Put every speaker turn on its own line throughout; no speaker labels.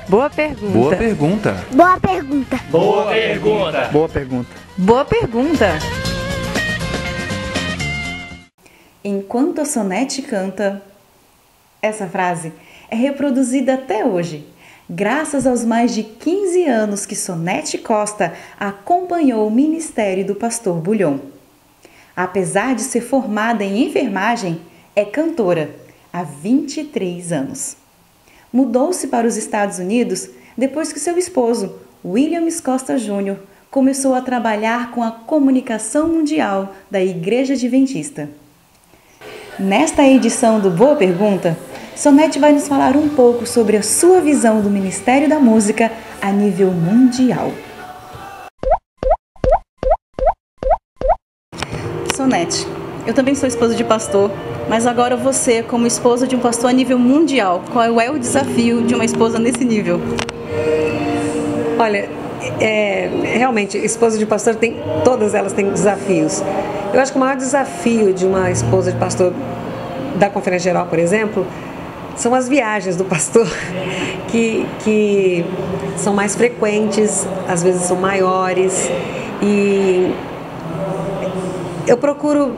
Boa pergunta.
Boa pergunta.
Boa pergunta.
Boa pergunta.
Boa pergunta.
Boa pergunta.
Enquanto a Sonete canta, essa frase é reproduzida até hoje, graças aos mais de 15 anos que Sonete Costa acompanhou o ministério do pastor Bulhon. Apesar de ser formada em enfermagem, é cantora há 23 anos. Mudou-se para os Estados Unidos depois que seu esposo, Williams Costa Jr., começou a trabalhar com a comunicação mundial da Igreja Adventista. Nesta edição do Boa Pergunta, Sonete vai nos falar um pouco sobre a sua visão do Ministério da Música a nível mundial. Sonete, eu também sou esposa de pastor, mas agora você, como esposa de um pastor a nível mundial, qual é o desafio de uma esposa nesse nível?
Olha, realmente, esposa de pastor, todas elas têm desafios. Eu acho que o maior desafio de uma esposa de pastor da Conferência Geral, por exemplo, são as viagens do pastor, que são mais frequentes, às vezes são maiores, e eu procuro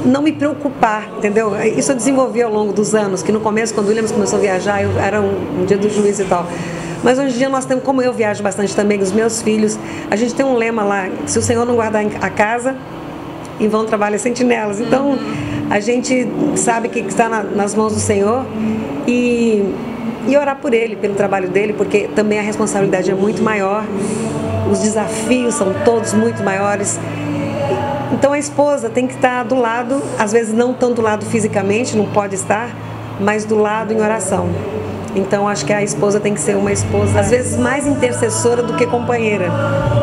não me preocupar, entendeu? Isso eu desenvolvi ao longo dos anos, que no começo, quando o Williams começou a viajar, era um dia do juiz e tal. Mas hoje em dia nós temos, como eu viajo bastante também, os meus filhos, a gente tem um lema lá: se o Senhor não guardar a casa, em vão trabalham sentinelas. Então a gente sabe que está nas mãos do Senhor e orar por Ele, pelo trabalho dele, porque também a responsabilidade é muito maior, os desafios são todos muito maiores. Então a esposa tem que estar do lado, às vezes não tão do lado fisicamente, não pode estar, mas do lado em oração. Então acho que a esposa tem que ser uma esposa, às vezes mais intercessora do que companheira,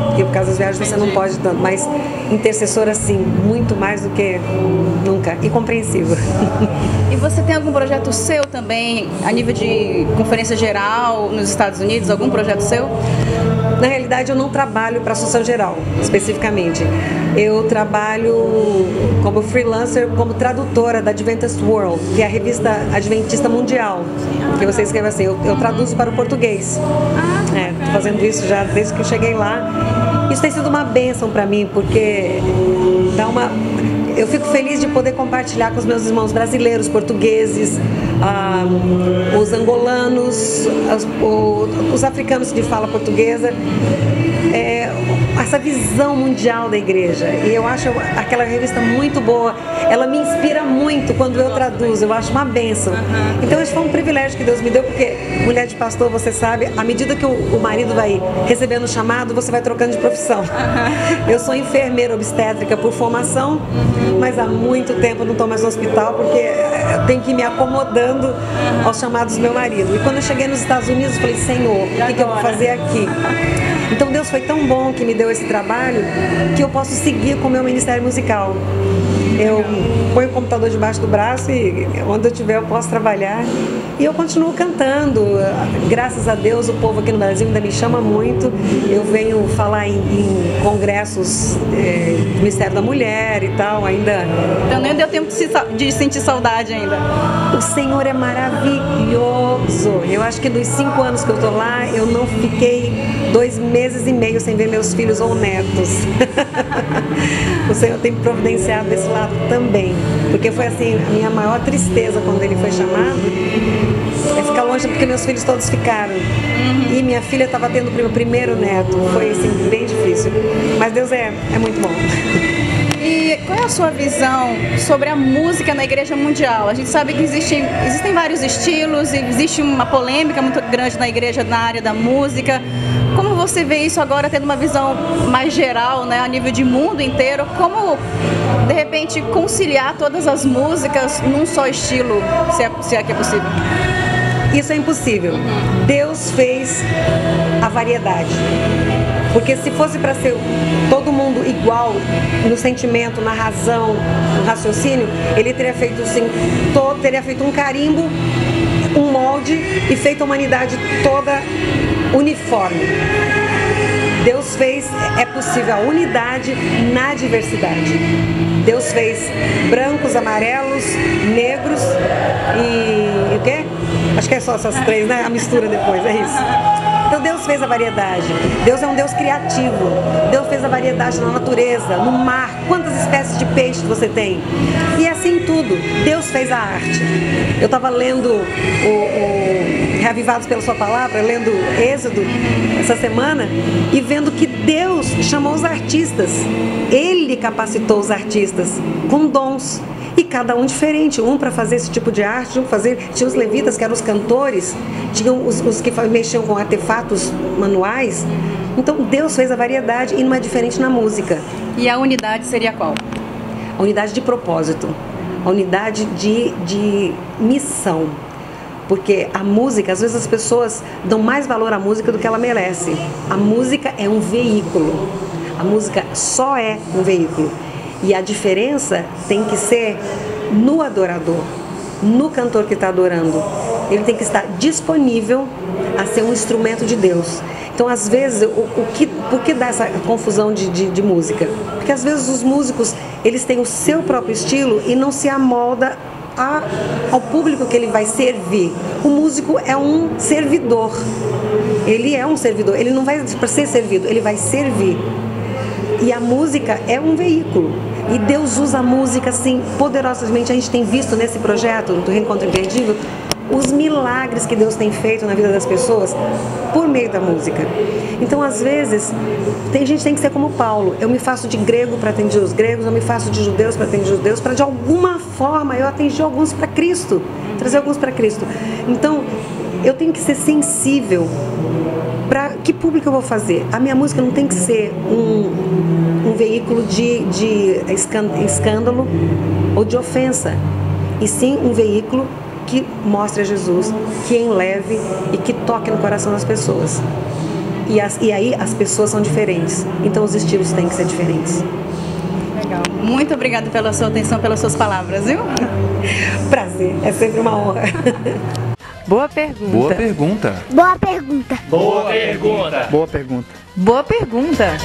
porque por causa das viagens você não pode tanto, mas intercessora sim, muito mais do que nunca, e compreensiva.
E você tem algum projeto seu também, a nível de conferência geral nos Estados Unidos, algum projeto seu?
Na realidade eu não trabalho para a Associação Geral, especificamente. Eu trabalho como freelancer, como tradutora da Adventist World, que é a revista adventista mundial, que você escreve assim, eu traduzo para o português. Estou fazendo isso já desde que eu cheguei lá. Isso tem sido uma bênção para mim, porque eu fico feliz de poder compartilhar com os meus irmãos brasileiros, portugueses, os angolanos, os africanos de fala portuguesa, essa visão mundial da igreja. E eu acho aquela revista muito boa, ela me inspira muito quando eu traduzo, eu acho uma bênção. Então esse foi um privilégio que Deus me deu, porque mulher de pastor, você sabe, à medida que o marido vai recebendo o chamado, você vai trocando de profissão. Eu sou enfermeira obstétrica por formação, mas há muito tempo eu não estou mais no hospital, porque eu tenho que ir me acomodando aos chamados do meu marido. E quando eu cheguei nos Estados Unidos, eu falei: Senhor, o que eu vou fazer aqui? Então Deus foi tão bom que me deu esse trabalho, que eu posso seguir com o meu ministério musical. Eu ponho o computador debaixo do braço e onde eu estiver eu posso trabalhar. E eu continuo cantando. Graças a Deus, o povo aqui no Brasil ainda me chama muito. Eu venho falar em congressos do Ministério da Mulher e tal, ainda.
Então nem deu tempo de sentir saudade ainda.
O Senhor é maravilhoso. Eu acho que dos 5 anos que eu estou lá, eu não fiquei 2 meses e meio sem ver meus filhos ou netos. O Senhor tem providenciado desse lado também, porque foi assim, a minha maior tristeza quando ele foi chamado é ficar longe, porque meus filhos todos ficaram. E minha filha estava tendo o primeiro neto, foi assim, bem difícil, mas Deus é muito bom.
E qual é a sua visão sobre a música na igreja mundial? A gente sabe que existem vários estilos, e existe uma polêmica muito grande na igreja na área da música. Como você vê isso agora, tendo uma visão mais geral, né, a nível de mundo inteiro? Como, de repente, conciliar todas as músicas num só estilo, se é que é possível?
Isso é impossível. Deus fez a variedade. Porque se fosse para ser todo mundo igual no sentimento, na razão, no raciocínio, ele teria feito assim, teria feito um carimbo, um molde e feito a humanidade toda uniforme. Deus fez, é possível a unidade na diversidade. Deus fez brancos, amarelos, negros e o quê? Acho que é só essas três, né? A mistura depois, é isso. Então Deus fez a variedade. Deus é um Deus criativo. Deus fez a variedade na natureza, no mar. Quantas espécies de peixe você tem? E assim tudo. Deus fez a arte. Eu estava lendo o Reavivados pela Sua Palavra, lendo Êxodo essa semana e vendo que Deus chamou os artistas. Ele capacitou os artistas com dons. E cada um diferente, um para fazer esse tipo de arte, tinha os levitas que eram os cantores, tinham os que mexiam com artefatos manuais. Então Deus fez a variedade e não é diferente na música.
E a unidade seria qual?
A unidade de propósito, a unidade de missão. Porque a música, às vezes as pessoas dão mais valor à música do que ela merece. A música é um veículo, a música só é um veículo. E a diferença tem que ser no adorador, no cantor que está adorando. Ele tem que estar disponível a ser um instrumento de Deus. Então, às vezes, por que dá essa confusão de música? Porque, às vezes, os músicos, eles têm o seu próprio estilo e não se amolda ao público que ele vai servir. O músico é um servidor. Ele é um servidor. Ele não vai para ser servido, ele vai servir. E a música é um veículo. E Deus usa a música assim poderosamente. A gente tem visto nesse projeto do Reencontro Imperdível os milagres que Deus tem feito na vida das pessoas por meio da música. Então, às vezes, a gente tem que ser como Paulo. Eu me faço de grego para atender os gregos, eu me faço de judeus para atender os judeus, para de alguma forma eu atingir alguns para Cristo, trazer alguns para Cristo. Então, eu tenho que ser sensível. Para que público eu vou fazer? A minha música não tem que ser um veículo de escândalo ou de ofensa, e sim um veículo que mostre a Jesus, que enleve e que toque no coração das pessoas. E aí as pessoas são diferentes, então os estilos têm que ser diferentes.
Legal. Muito obrigada pela sua atenção, pelas suas palavras, viu?
Prazer, é sempre uma honra.
Boa pergunta.
Boa pergunta.
Boa pergunta.
Boa pergunta.
Boa pergunta.
Boa pergunta.